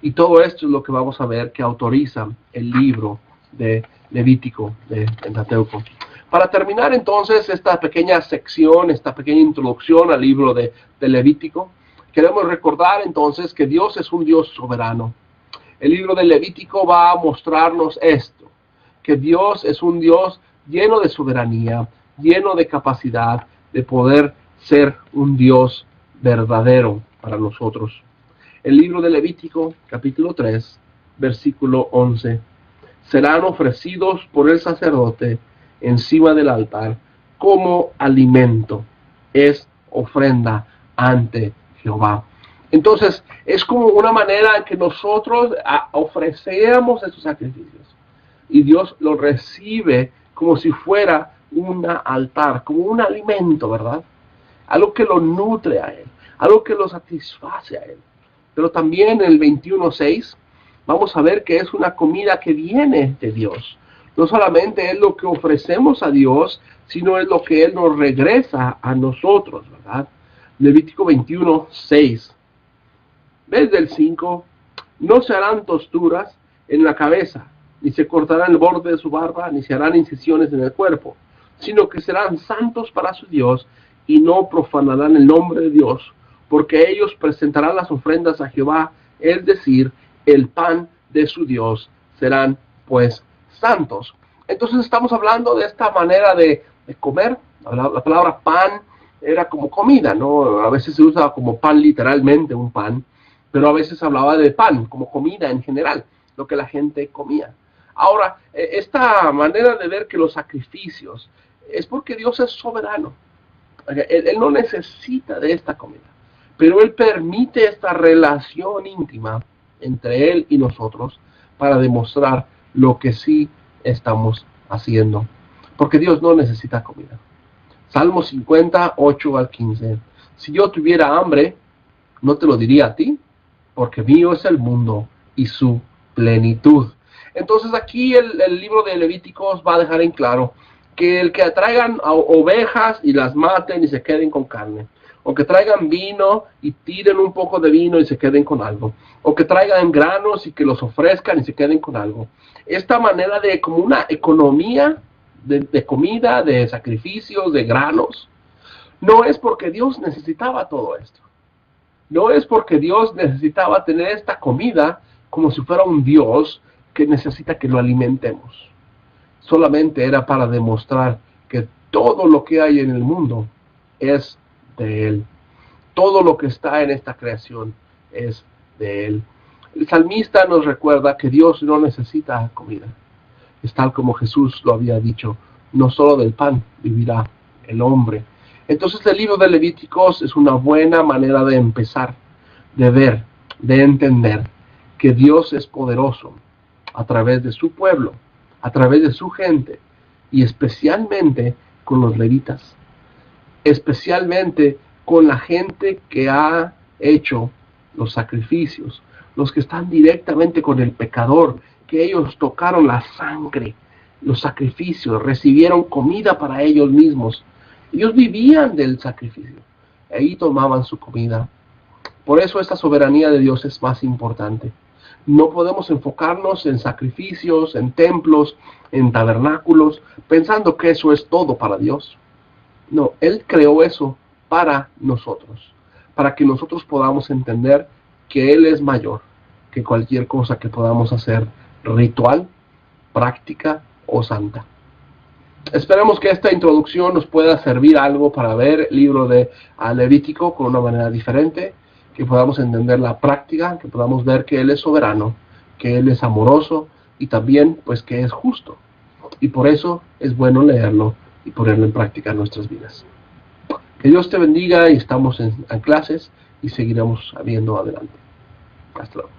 Y todo esto es lo que vamos a ver que autoriza el libro de Levítico, de Pentateuco. Para terminar entonces esta pequeña sección, esta pequeña introducción al libro de Levítico, queremos recordar entonces que Dios es un Dios soberano. El libro de Levítico va a mostrarnos esto, que Dios es un Dios lleno de soberanía, lleno de capacidad de poder ser un Dios verdadero para nosotros. El libro de Levítico, capítulo 3, versículo 11. Serán ofrecidos por el sacerdote encima del altar como alimento. Es ofrenda ante Jehová. Entonces, es como una manera en que nosotros ofrecemos esos sacrificios. Y Dios lo recibe como si fuera un altar, como un alimento, ¿verdad? algo que lo nutre a Él, algo que lo satisface a Él. Pero también en el 21:6 vamos a ver que es una comida que viene de Dios. No solamente es lo que ofrecemos a Dios, sino es lo que Él nos regresa a nosotros, ¿verdad? Levítico 21:6. Desde el 5, no se harán tosturas en la cabeza, ni se cortará el borde de su barba, ni se harán incisiones en el cuerpo, sino que serán santos para su Dios, y no profanarán el nombre de Dios, porque ellos presentarán las ofrendas a Jehová, es decir, el pan de su Dios, serán pues santos. Entonces estamos hablando de esta manera de comer. La palabra pan era como comida, ¿no? A veces se usa como pan literalmente, un pan, pero a veces hablaba de pan, como comida en general, lo que la gente comía. Ahora, esta manera de ver que los sacrificios es porque Dios es soberano. Él no necesita de esta comida, pero Él permite esta relación íntima entre Él y nosotros para demostrar lo que sí estamos haciendo. Porque Dios no necesita comida. Salmo 50:8-15. Si yo tuviera hambre, no te lo diría a ti, porque mío es el mundo y su plenitud. Entonces aquí el libro de Levíticos va a dejar en claro que el que traigan ovejas y las maten y se queden con carne, o que traigan vino y tiren un poco de vino y se queden con algo, o que traigan granos y que los ofrezcan y se queden con algo. Esta manera de como una economía de comida, de sacrificios, de granos, no es porque Dios necesitaba todo esto. No es porque Dios necesitaba tener esta comida como si fuera un Dios que necesita que lo alimentemos. Solamente era para demostrar que todo lo que hay en el mundo es de Él. Todo lo que está en esta creación es de Él. El salmista nos recuerda que Dios no necesita comida. Es tal como Jesús lo había dicho, no solo del pan vivirá el hombre. Entonces el libro de Levíticos es una buena manera de empezar, de ver, de entender que Dios es poderoso a través de su pueblo, a través de su gente, y especialmente con los levitas, especialmente con la gente que ha hecho los sacrificios, los que están directamente con el pecador, que ellos tocaron la sangre, los sacrificios, recibieron comida para ellos mismos. Ellos vivían del sacrificio, ahí tomaban su comida. Por eso esta soberanía de Dios es más importante. No podemos enfocarnos en sacrificios, en templos, en tabernáculos, pensando que eso es todo para Dios. No, Él creó eso para nosotros, para que nosotros podamos entender que Él es mayor que cualquier cosa que podamos hacer ritual, práctica o santa. Esperemos que esta introducción nos pueda servir algo para ver el libro de Levítico con una manera diferente, que podamos entender la práctica, que podamos ver que Él es soberano, que Él es amoroso y también pues que es justo. Y por eso es bueno leerlo y ponerlo en práctica en nuestras vidas. Que Dios te bendiga y estamos en clases y seguiremos viendo adelante. Hasta luego.